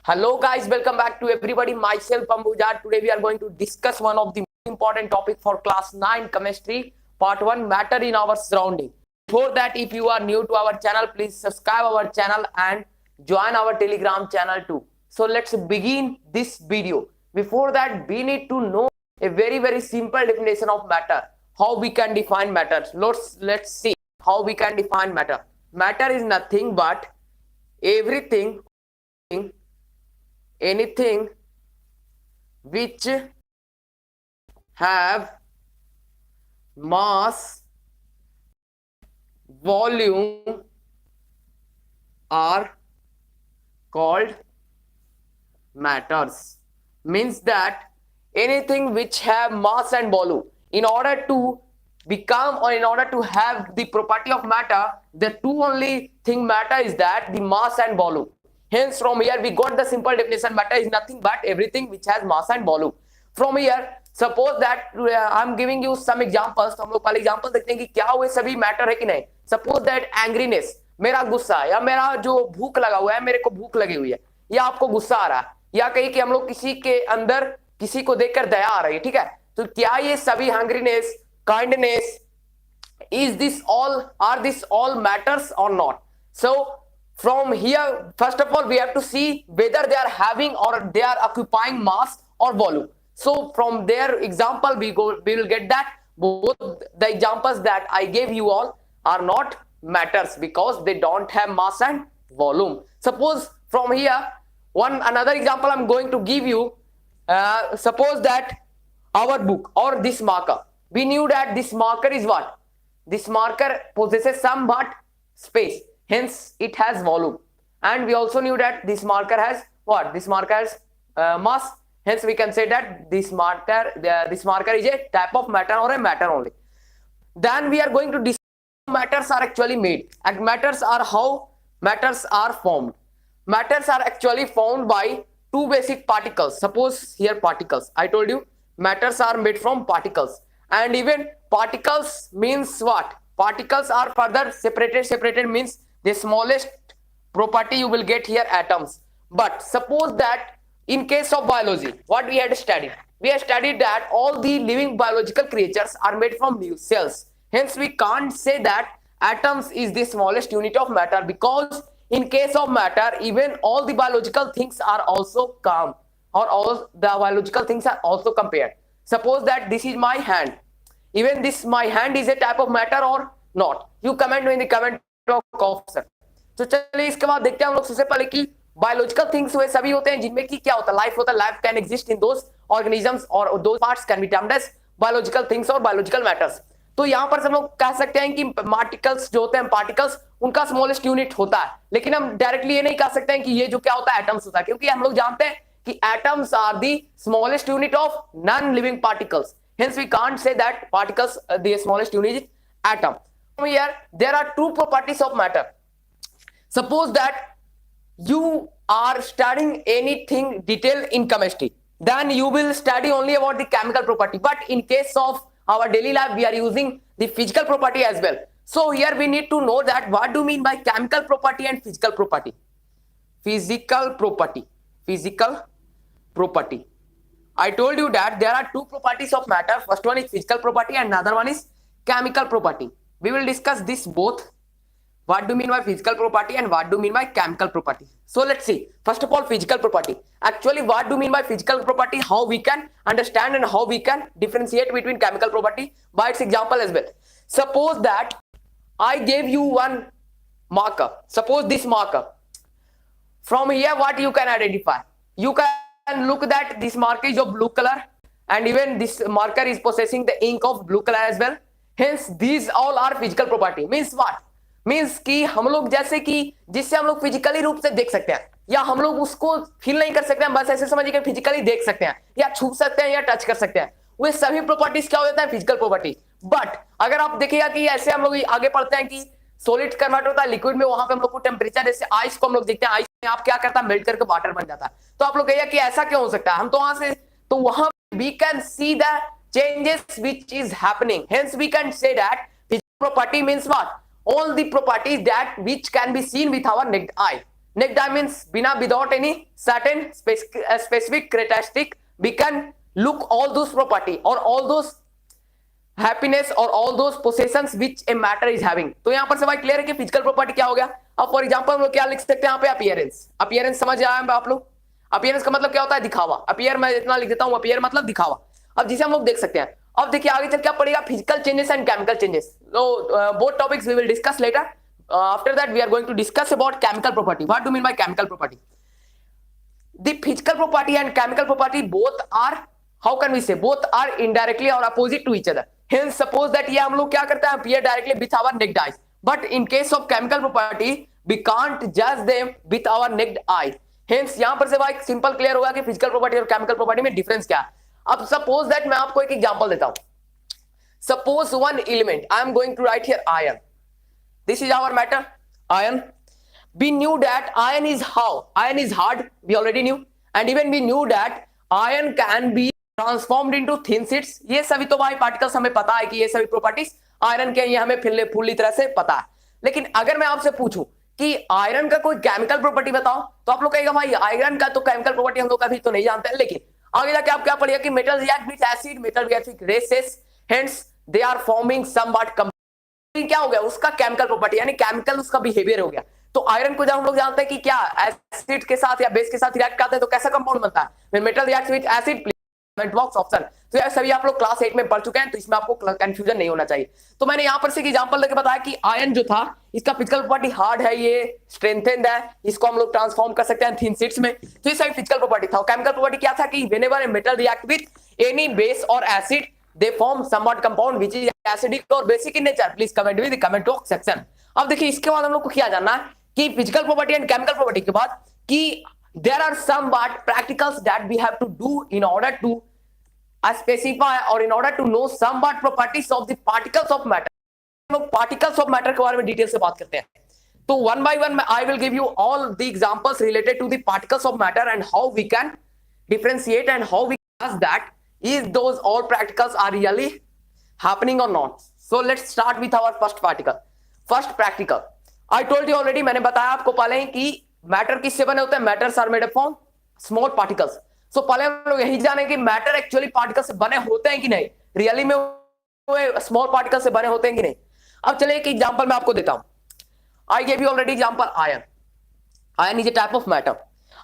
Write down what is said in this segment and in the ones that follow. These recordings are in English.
Hello guys, welcome back to everybody. Myself Ambuj. Today we are going to discuss one of the most important topic for class 9 chemistry, part 1, matter in our surrounding. Before that, if you are new to our channel, please subscribe our channel and join our Telegram channel too. So let's begin this video. Before that, we need to know a very simple definition of matter. How we can define matter. Let's see how we can define matter. Matter is nothing but everything, anything which have mass, volume are called matters. Means that anything which have mass and volume, in order to become or in order to have the property of matter, the two only thing matter is that the mass and volume. Hence from here we got the simple definition, matter is nothing but everything which has mass and volume. From here suppose that I am giving you some examples. तो हम लोग पहले example देखते हैं कि क्या हुए सभी मैटर है कि नहीं. सपोज दैट एंग्रीनेस, मेरा गुस्सा या मेरा जो भूख लगा हुआ है, मेरे को भूख लगी हुई है या आपको गुस्सा आ रहा है या कहीं कि हम लोग किसी के अंदर किसी को देखकर दया आ रही है, ठीक है. तो क्या ये सभी हंग्रीनेस, kindness, is this all, are this all matters or not? So from here, first of all, we have to see whether they are having or they are occupying mass or volume. So from their example, we will get that both the examples that I gave you all are not matters because they don't have mass and volume. Suppose from here, another example I'm going to give you. Suppose that our book or this marker, we knew that this marker is what? This marker possesses some but space, hence it has volume. And we also knew that this marker has what? This marker has mass, hence we can say that this marker is a type of matter or a matter only. Then we are going to discuss how matters are actually made. And matters are how matters are formed. Matters are actually formed by two basic particles. Suppose here particles. I told you matters are made from particles. And even particles means what? Particles are further separated. Separated means the smallest property you will get here, atoms. But suppose that in case of biology, what we had studied? We had studied that all the living biological creatures are made from cells. Hence, we can't say that atoms is the smallest unit of matter, because in case of matter, even all the biological things are also come, or all the biological things are also compared. Suppose that this is my hand. Even this my hand is a type of matter or not? You comment in the comment box. तो चलिए इसके बाद देखते हैं हम लोग सबसे पहले कि बायोलॉजिकल थिंग्स वे सभी होते हैं जिनमें कि क्या होता है, लाइफ होता है. Life can exist in those organisms और those parts can be termed as biological things और बायोलॉजिकल मैटर्स. तो यहाँ पर हम लोग कह सकते हैं कि पार्टिकल्स जो होते हैं, पार्टिकल्स उनका स्मॉलेस्ट यूनिट होता है. लेकिन हम डायरेक्टली ये नहीं कह सकते हैं कि ये जो क्या होता है एटम्स होता है, क्योंकि हम लोग जानते हैं कि atoms are the smallest unit of non living particles. Hence, we can't say that particles, the smallest unit is atom. Here, there are two properties of matter. Suppose that you are studying anything detailed in chemistry, then you will study only about the chemical property. But in case of our daily life, we are using the physical property as well. So here we need to know that what do you mean by chemical property and physical property? Physical property. Physical property. I told you that there are two properties of matter. First one is physical property and another one is chemical property. We will discuss this both. What do you mean by physical property and what do you mean by chemical property? So let's see. First of all, physical property. Actually, what do you mean by physical property? How we can understand and how we can differentiate between chemical property by its example as well. Suppose that I gave you one marker. Suppose this marker. From here, what you can identify? You can look that this marker is of blue color and even this marker is possessing the ink of blue color as well. Hence these all are physical property. Means what? Means कि हम लोग जैसे कि जिससे हम लोग physically रूप से देख सकते हैं या हम लोग उसको फील नहीं कर सकते हैं, बस ऐसे समझिए कि फिजिकली देख सकते हैं या छू सकते हैं या टच कर सकते हैं, वे सभी प्रॉपर्टीज क्या हो जाता है? Physical property. बट अगर आप देखिएगा कि ऐसे हम लोग आगे पढ़ते हैं कि सॉलिड कन्वर्ट होता है लिक्विड में, वहां पे हम लोग को टेम्परेचर, जैसे आइस को हम लोग देखते हैं, आइस में आप क्या करता है? मेल्ट करके वाटर बन जाता है. तो आप लोग कहिए कि ऐसा क्यों हो सकता है? हम तो वहां से तो वहां we can see the changes which is happening. Hence we can say that physical property means what? All the properties that which can be seen with our naked eye. Next die means बिना without any certain specific characteristic we can look all those property or all those happiness और all those possessions which a matter is having. तो यहां पर से भाई clear है कि physical property क्या हो गया। अब फॉर एग्जांपल हम लोग क्या लिख सकते हैं यहाँ पे, अपीयरेंस। अपीयरेंस समझ आया आप लोग? अपीयरेंस का मतलब क्या होता है? दिखावा। अपीयर मैं इतना लिख देता हूं, अपीयर मतलब दिखावा। अब जिसे हम लोग देख सकते हैं। अब देखिए आगे चल क्या पड़ेगा, physical changes and chemical changes. तो both topics we will discuss later. After that we are going to discuss about chemical property. What do mean by chemical property? The physical property and chemical property both are, how can we say, both are indirectly or opposite to each other. Hence suppose that ये हम लोग क्या करते हैं, appear directly with our naked eyes, but in case of chemical property we can't judge them with our naked eye. Hence यहाँ पर से भाई सिंपल क्लियर होगा कि फिजिकल प्रॉपर्टी और केमिकल प्रॉपर्टी में डिफरेंस क्या है। अब सपोज दैट मैं आपको एक एग्जांपल देता हूं। Suppose one element, I am going to write here iron. This is our matter iron. We knew that iron is how? Iron is hard, we already knew, and even we knew that iron can be transformed into thin sheets. ये सभी तो भाई particles हमें पता है कि ये सभी प्रॉपर्टीज आयरन के, ये हमें पूरी तरह से पता है। लेकिन अगर मैं आपसे पूछूं कि आयरन का कोई केमिकल प्रॉपर्टी बताओ, तो आप लोग कहेगा भाई आयरन का तो केमिकल प्रॉपर्टी हम लोग अभी तो नहीं जानते हैं। लेकिन आगे जाके आप क्या पढ़िएगा कि metal react with acid, metal react with races, hence they are forming somewhat compound. क्या हो गया उसका केमिकल प्रॉपर्टी, यानी केमिकल उसका बिहेवियर हो गया। तो आयरन को जब हम लोग जानते हैं कि क्या एसिड के साथ या बेस के साथ रिएक्ट करते हैं तो कैसा कंपाउंड बनता है, metal reacts with acid, comment box option. तो ये सभी आप लोग क्लास 8 में पढ़ चुके हैं, तो इसमें आपको कंफ्यूजन नहीं होना चाहिए। तो मैंने यहां पर से एग्जांपल लेके बताया कि आयरन जो था इसका फिजिकल प्रॉपर्टी हार्ड है, ये स्ट्रेंथेंड है, इसको हम लोग ट्रांसफॉर्म कर सकते हैं थिन शीट्स में। तो ये सभी फिजिकल प्रॉपर्टी था। केमिकल प्रॉपर्टी क्या था कि whenever a metal react with any base और acid they form somewhat compound which is acidic और basic in nature. Please comment with the comment box section. अब देखिए इसके बाद हम लोग को क्या जानना है कि physical property and chemical property के बाद कि there are some but practicals that we have to do in order to specify और in order to know some but properties of the particles of matter. हम लोग particles of matter के बारे में detail से बात करते हैं। तो one by one I will give you all the examples related to the particles of matter and how we can differentiate and how we जज that is those all practicals are really happening और नॉट। So let's start with our first particle, first practical. I told you already, मैंने बताया आपको पहले ही कि matter किससे बने होते हैं, matters are made up from small particles. सो पहले हम लोग यही जाने कि मैटर एक्चुअली पार्टिकल से बने होते हैं कि नहीं, रियली में स्मॉल पार्टिकल से बने होते हैं कि नहीं। अब चलिए एक एग्जांपल मैं आपको देता हूं। I give you already example iron. Iron is a type of matter.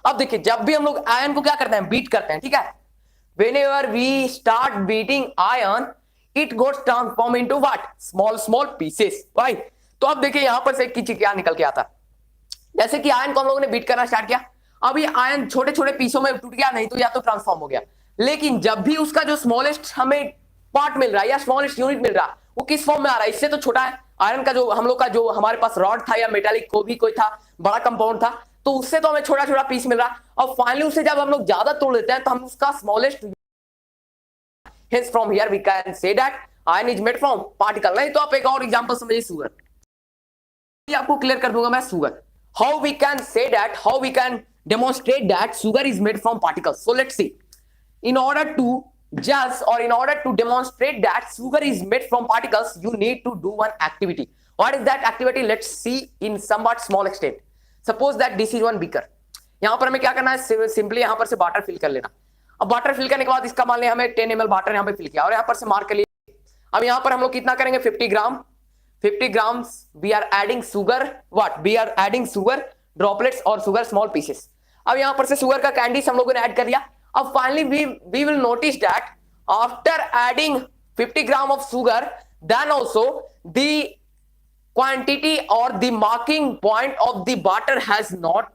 अब देखिए जब भी हम लोग आयरन को क्या करते हैं, बीट करते हैं, ठीक है। Whenever we start beating iron it gots transform into what, small small pieces, right. तो अब देखिए यहां पर से एक चीज क्या निकल के आता है, जैसे कि आयरन को हम लोगों ने बीट करना स्टार्ट किया। अब ये आयरन छोटे छोटे पीसों में टूट गया, नहीं तो या तो ट्रांसफॉर्म हो गया। लेकिन जब भी उसका जो स्मॉलेस्ट हमें पार्ट मिल रहा है या स्मॉलेस्ट यूनिट मिल रहा है वो किस फॉर्म में आ रहा है, इससे तो छोटा है। आयरन का जो हम लोग का जो हमारे पास रॉड था या मेटालिक को भी कोई था, बड़ा कंपाउंड था, तो उससे तो हमें छोटा छोटा पीस मिल रहा है। और फाइनली उसे जब हम लोग ज्यादा तोड़ देते हैं तो हम उसका smallest, hence from here we can say that iron is made from particle। नहीं तो आप एक और एग्जांपल समझिए, शुगर। आपको क्लियर कर दूंगा मैं sugar. How we can say that, how we can demonstrate that sugar is made from particles. So let's see, in order to जज और in order to demonstrate that sugar is made from particles you need to do one activity. What is that activity? Let's see in somewhat small extent. Suppose that this is one beaker. यहां पर हमें क्या करना है, simply यहां पर से water fill कर लेना। अब वाटर फिल करने के बाद इसका मान लिया हमें 10 ml वाटर यहां पे फिल किया और यहां पर से मार्क कर लिया। अब यहां पर हम लोग कितना करेंगे, 50 ग्राम, 50 grams we are adding sugar, what we are adding sugar droplets और sugar small pieces। अब यहां पर से सुगर का कैंडीज हम लोगों ने ऐड कर लिया। अब finally we will notice that after adding 50 gram of sugar then also the quantity or the marking point of the water has not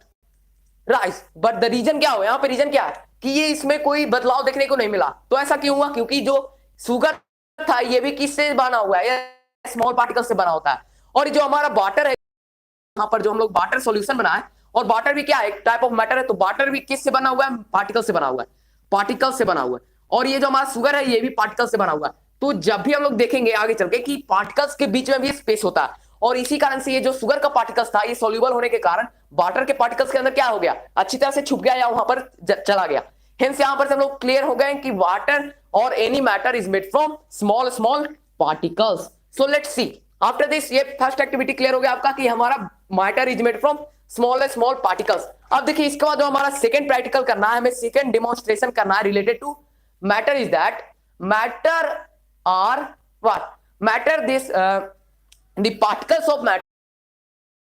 rise, but the reason क्या हो, यहां पे रीजन क्या है कि ये इसमें कोई बदलाव देखने को नहीं मिला। तो ऐसा क्यों हुआ, क्योंकि जो सुगर था ये भी किससे बना हुआ है, स्मॉल पार्टिकल से बना होता है। और जो हमारा वाटर है, यहां पर जो हम लोग वाटर सॉल्यूशन बना है, और वाटर भी क्या है, एक टाइप ऑफ मैटर है, तो वाटर भी किससे बना हुआ है, पार्टिकल से बना हुआ है, पार्टिकल से बना हुआ है। और ये जो हमारा शुगर है ये भी पार्टिकल से बना हुआ है। तो जब भी हम लोग देखेंगे आगे चल के कि पार्टिकल्स के बीच में भी स्पेस होता है, और इसी कारण से ये जो शुगर का पार्टिकल्स था ये सॉल्युबल होने के कारण वाटर के पार्टिकल्स के अंदर क्या हो गया, अच्छी तरह से छुप गया या वहां पर चला गया। हेंस यहां पर से हम लोग क्लियर हो गए कि वाटर और any matter is made from small small particles. So let's C after this, ये फर्स्ट एक्टिविटी क्लियर हो गया आपका कि हमारा matter is made from small particles. अब देखिए इसके बाद जो हमारा सेकंड प्रैक्टिकल करना है, हमें सेकंड डेमोन्स्ट्रेशन करना है related to matter is that matter are what matter this the particles of matter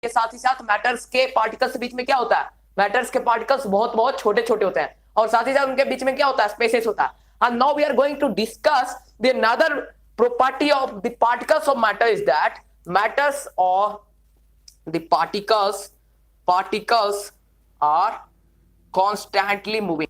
के साथ ही साथ मैटर्स के पार्टिकल्स के बीच में क्या होता है, मैटर्स के पार्टिकल्स बहुत बहुत छोटे छोटे होते हैं और साथ ही साथ उनके बीच में क्या होता है, स्पेसेस होता है। And now we are going to discuss the another property of the particles of matter is that matters or the particles are constantly moving.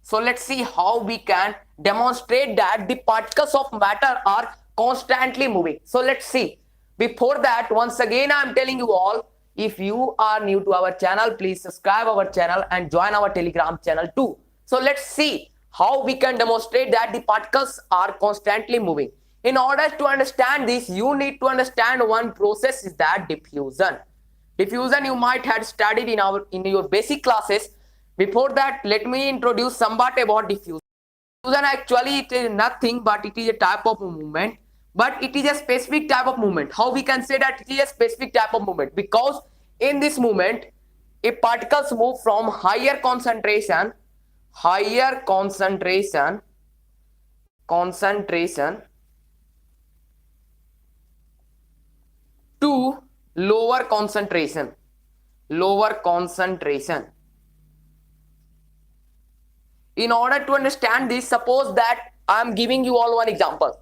So let's see how we can demonstrate that the particles of matter are constantly moving. So let's see. Before that, once again I am telling you all, if you are new to our channel, please subscribe our channel and join our Telegram channel too. So let's see how we can demonstrate that the particles are constantly moving. In order to understand this, you need to understand one process is that diffusion. Diffusion you might have studied in your basic classes. Before that, let me introduce somewhat about diffusion. Diffusion actually it is nothing but it is a type of movement, but it is a specific type of movement. How we can say that it is a specific type of movement? Because in this movement, if particles move from higher concentration to lower concentration. In order to understand this, suppose that I am giving you all one example.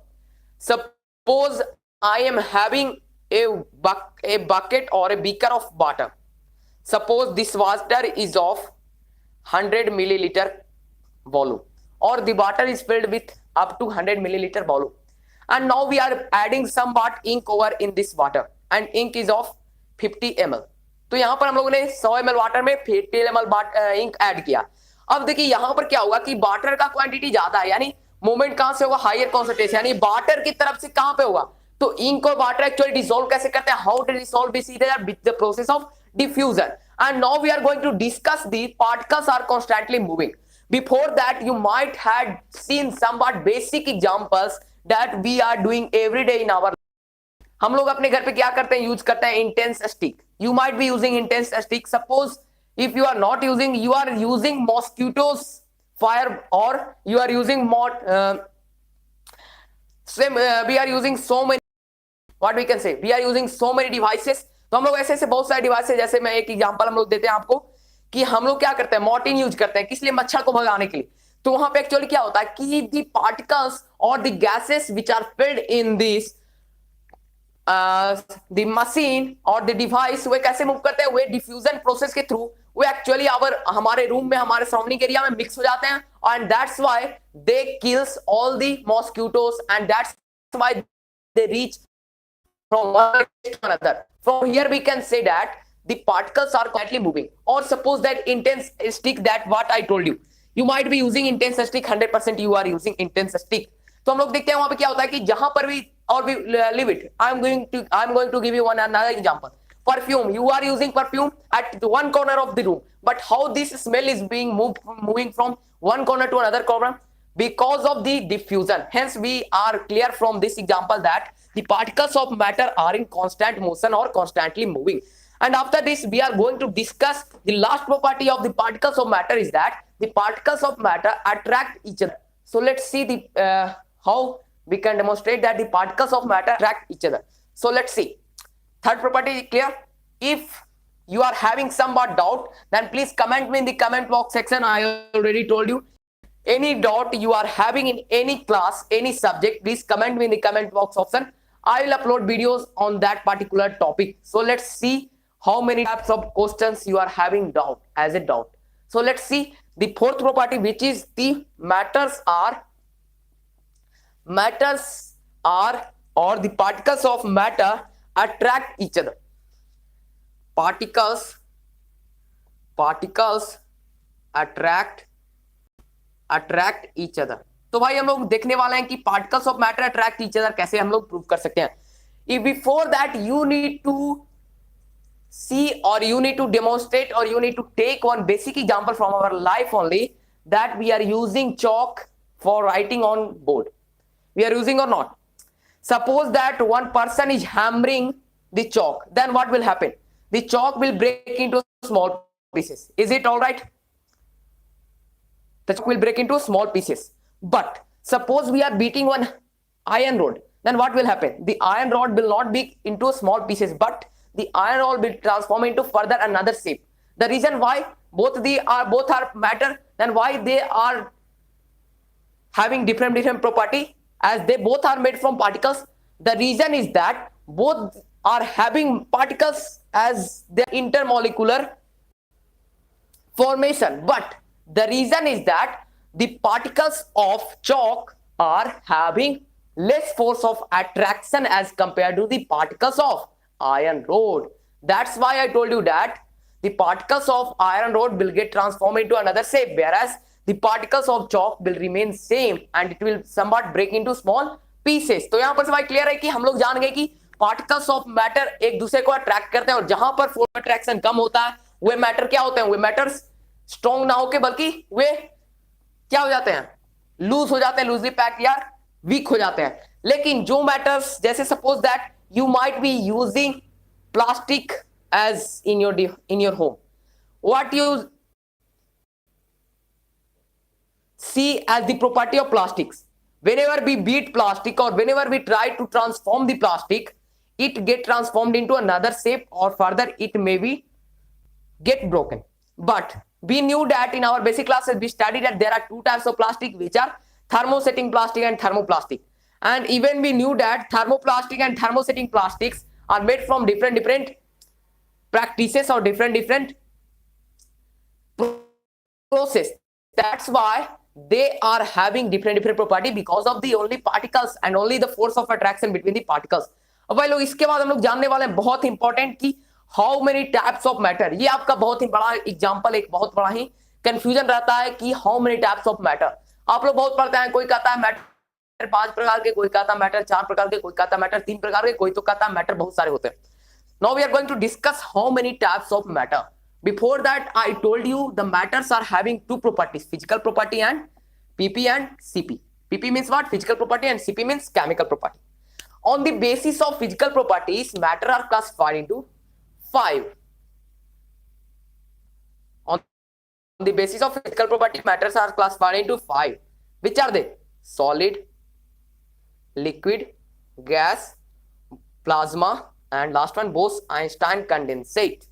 Suppose I am having a bucket or a beaker of water. Suppose this water is of 100 milliliter volume, or the water is filled with up to 100 milliliter volume. And now we are adding somewhat ink over in this water, and ink is of 50 ml. तो यहां पर हम लोगों ने 100 ml water में 50 ml ink add किया। अब देखिए यहां पर क्या होगा कि वाटर का क्वांटिटी ज्यादा है, यानी मूवमेंट कहां से होगा, हायर कॉन्सेंट्रेशन, यानी वाटर की तरफ से कहां पे होगा, तो इंक और वाटर एक्चुअली डिसॉल्व कैसे करते हैं, how to dissolve we see that with the process of diffusion. And now we are going to discuss the particles are constantly moving. Before that, you might had seen somewhat basic examples that we are doing every day in our. हम लोग अपने घर पे क्या करते हैं, use करते हैं intense stick. You might be using intense stick. Suppose if you are not using, you are using mosquitoes fire, or you are using we are using so many, what we can say, we are using so many devices. तो हम लोग ऐसे ऐसे बहुत सारे devices, जैसे मैं एक एग्जांपल हम लोग देते हैं आपको कि हम लोग क्या करते हैं, मॉर्टिन यूज करते हैं, किस लिए, मच्छर को भगाने के लिए. तो वहां पे एक्चुअली क्या होता है कि द पार्टिकल्स और the gases which are filled in this the machine और द डिवाइस, वे कैसे मूव करते हैं, वे डिफ्यूजन प्रोसेस के थ्रू वो एक्चुअली हमारे रूम में, हमारे सराउंडिंग एरिया में मिक्स हो जाते हैं, and that's why they kills all the mosquitoes, and that's why they reach from one place to another. From here we can say that the particles are constantly moving. Or suppose that intense stick, that what I told you, you might be using intense stick, 100% you are using intense stick. तो हम लोग देखते हैं वहां पे क्या होता है कि जहां पर भी, और भी leave it, I'm going to give you another example. Perfume, you are using perfume at one corner of the room, but how this smell is being moving from one corner to another corner? Because of the diffusion. Hence we are clear from this example that the particles of matter are in constant motion or constantly moving. And after this we are going to discuss the last property of the particles of matter is that the particles of matter attract each other. So let's see the how we can demonstrate that the particles of matter attract each other. So let's see. Third property is clear. If you are having somewhat doubt, then please comment me in the comment box section. I already told you, any doubt you are having in any class, any subject, please comment me in the comment box option. I will upload videos on that particular topic. So let's see how many types of questions you are having doubt as a doubt. So let's see the fourth property, which is the matters are or the particles of matter attract each other. Particles attract each other. तो भाई हम लोग देखने वाले हैं कि particles of matter attract each other कैसे हम लोग प्रूव कर सकते हैं. If before that you need to see, or you need to demonstrate, or you need to take one basic example from our life only, that we are using chalk for writing on board. We are using or not? Suppose that one person is hammering the chalk, then what will happen? The chalk will break into small pieces. Is it all right? The chalk will break into small pieces. But suppose we are beating one iron rod, then what will happen? The iron rod will not be into small pieces, but the iron rod will transform into further another shape. The reason why both are matter, then why they are having different property, as they both are made from particles. The reason is that both are having particles as their intermolecular formation, but the reason is that the particles of chalk are having less force of attraction as compared to the particles of iron rod. That's why I told you that the particles of iron rod will get transformed into another shape, whereas the particles of chalk will remain same and it will somewhat break into small pieces. तो यहां पर सवाल clear है कि हम लोग जान गए कि पार्टिकल्स ऑफ मैटर एक दूसरे को अट्रैक्ट करते हैं, और जहां पर फोर्स अट्रैक्शन कम होता है वे मैटर क्या होते हैं? वे मैटर्स स्ट्रॉन्ग ना होके बल्कि वे क्या हो जाते हैं? लूज हो जाते हैं, लूजली पैक्ड या वीक हो जाते हैं. लेकिन जो मैटर्स, जैसे suppose that you might be using plastic as in your home, what you see as the property of plastics, whenever we beat plastic or whenever we try to transform the plastic, it get transformed into another shape or further it may be get broken. But we knew that in our basic classes we studied that there are two types of plastic, which are thermosetting plastic and thermoplastic, and even we knew that thermoplastic and thermosetting plastics are made from different practices or different process. That's why they are having different property because of the only particles and only the force of attraction between the particles. अब भाई लोग इसके बाद हम लोग जानने वाले हैं बहुत इंपॉर्टेंट कि how many types of matter. ये आपका बहुत ही बड़ा एग्जांपल, एक बहुत बड़ा ही कंफ्यूजन रहता है कि how many types of matter. आप लोग बहुत पढ़ते हैं, कोई कहता है मैटर 5 प्रकार के, कोई कहता है मैटर 4 प्रकार के, कोई कहता है मैटर 3 प्रकार के, कोई तो कहता है मैटर बहुत सारे होते हैं. Now we are going to discuss how many types of matter. Before that, I told you the matters are having two properties, physical property and PP and CP. PP means what? Physical property, and CP means chemical property. On the basis of physical properties, matter are classified into 5. On the basis of physical property, matters are classified into 5. Which are they? Solid, liquid, gas, plasma, and last one Bose-Einstein condensate.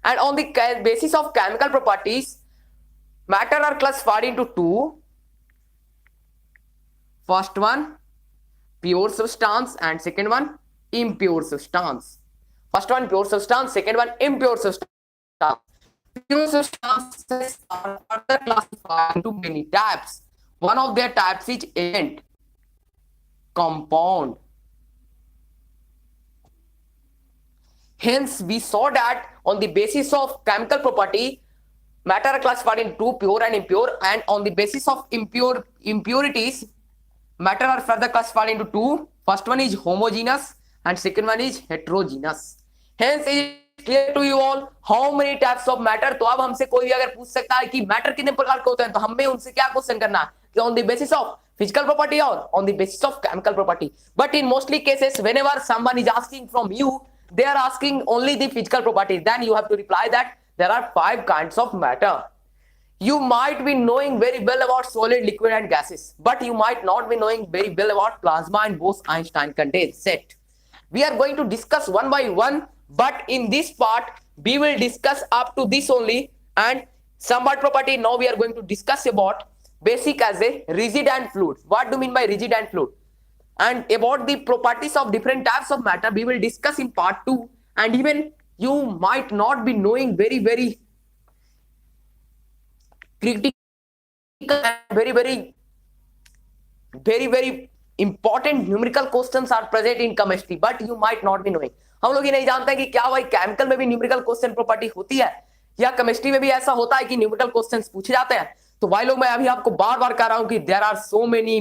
And on the basis of chemical properties, matter are classified into 2. First one pure substance and second one impure substance. First one pure substance, second one impure substance. Pure substances are further classified into many types. One of their types is element, compound. Hence, we saw that on the basis of chemical property, matter are classified into pure and impure, and on the basis of impurities, matter are further classified into 2. First one is homogeneous and second one is heterogeneous. Hence, is it clear to you all how many types of matter? तो अब हमसे कोई भी अगर पूछ सकता है कि मैटर कितने प्रकार के होते हैं, तो हमें उनसे क्या क्वेश्चन करना है कि on the basis of physical property or on the basis of chemical property. But in mostly cases, whenever someone is asking from you, they are asking only the physical property, then you have to reply that there are 5 kinds of matter. You might be knowing very well about solid, liquid and gases, but you might not be knowing very well about plasma and Bose-Einstein condensate. We are going to discuss one by one, but in this part we will discuss up to this only, and somewhat property. Now we are going to discuss about basic as a rigid and fluid. What do you mean by rigid and fluid? And about the properties of different types of matter we will discuss in part 2. And even you might not be knowing very critical and very important numerical questions are present in chemistry, but you might not be knowing. हम लोग ये नहीं जानते कि क्या भाई chemical में भी न्यूमेरिकल क्वेश्चन प्रॉपर्टी होती है या केमिस्ट्री में भी ऐसा होता है कि न्यूमेरिकल क्वेश्चंस पूछे जाते हैं. तो भाई लोग मैं अभी आपको बार कह रहा हूं कि there are so many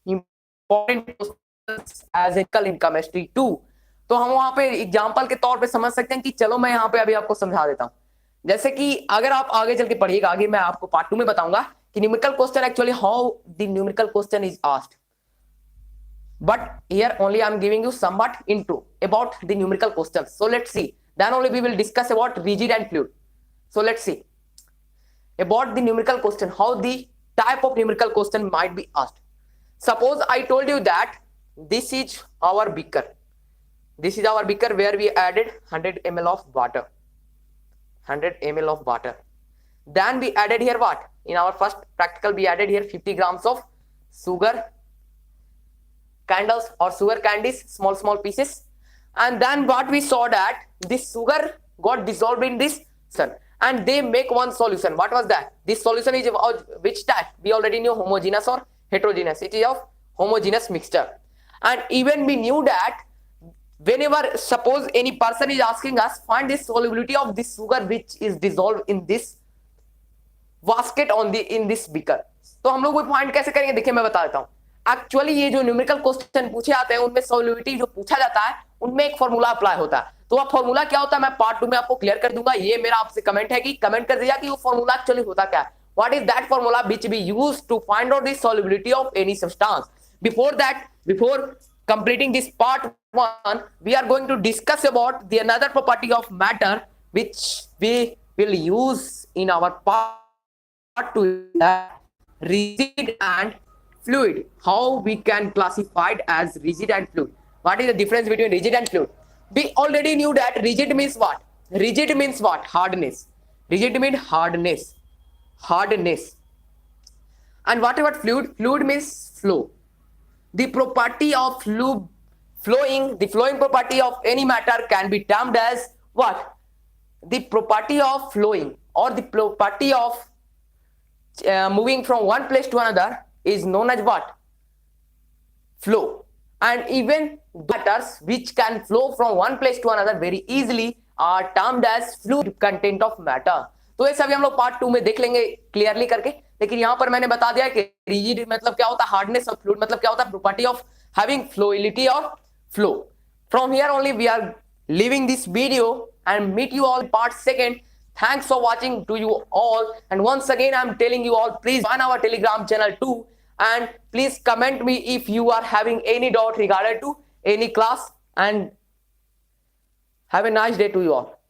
important questions as equal in chemistry too. तो हम वहां पे एग्जांपल के तौर पे समझ सकते हैं कि चलो मैं यहाँ पे अभी आपको समझा देता हूँ. जैसे कि अगर आप आगे चल के पढ़िएगा, आगे मैं आपको पार्ट 2 में बताऊंगा कि numerical question actually how the numerical question is asked. but here only I'm giving you somewhat intro about the numerical questions. So let's see, then only we will discuss about rigid and fluid. So let's see about the numerical question, how the type of numerical question might be asked. Suppose I told you that this is our beaker. This is our beaker where we added 100 ml of water. 100 ml of water. Then we added here what? In our first practical, we added here 50 grams of sugar candles or sugar candies, small pieces. And then what we saw that this sugar got dissolved in this sun, and they make one solution. What was that? This solution is of which type? We already knew, homogeneous or heterogeneous. It is of homogeneous mixture. And even we knew that whenever suppose any person is asking us find the solubility of this sugar which is dissolved in this basket on the in this beaker, तो हम लोग वो find कैसे करेंगे? देखिए मैं बता देता हूँ. एक्चुअली ये जो न्यूमेरिकल क्वेश्चन पूछे जाते हैं उनमें सॉल्युबिलिटी जो पूछा जाता है उनमें एक फॉर्मूला अप्लाई होता है. तो वह फॉर्मूला क्या होता है मैं पार्ट 2 में आपको क्लियर कर दूंगा. ये मेरा आपसे कमेंट है कि कमेंट कर दीजिए कि वो फॉर्मूला एक्चुअली होता क्या है. What is that formula which we use to find out the solubility of any substance. Before completing this part 1, we are going to discuss about the another property of matter which we will use in our part 2, that rigid and fluid. How we can classify it as rigid and fluid. What is the difference between rigid and fluid? We already knew that rigid means what? Rigid means what? Hardness. Rigid means hardness. And what about fluid? Fluid means flow. The property of flowing, the flowing property of any matter can be termed as what? The property of flowing or the property of moving from one place to another is known as what? Flow. And even matters which can flow from one place to another very easily are termed as fluid content of matter. तो ये सभी हम लोग part 2 में देख लेंगे clearly करके. लेकिन यहां पर मैंने बता दिया कि रिजिड मतलब क्या होता है, हार्डनेस, और फ्लूइड मतलब क्या होता है, प्रॉपर्टी ऑफ हैविंग फ्लोइलिटी और flow. From here only we are leaving this video and meet you all part 2. Thanks for watching to you all, and once again I'm telling you all, please join our Telegram channel too, and please comment me if you are having any doubt regarding to any class, and have a nice day to you all.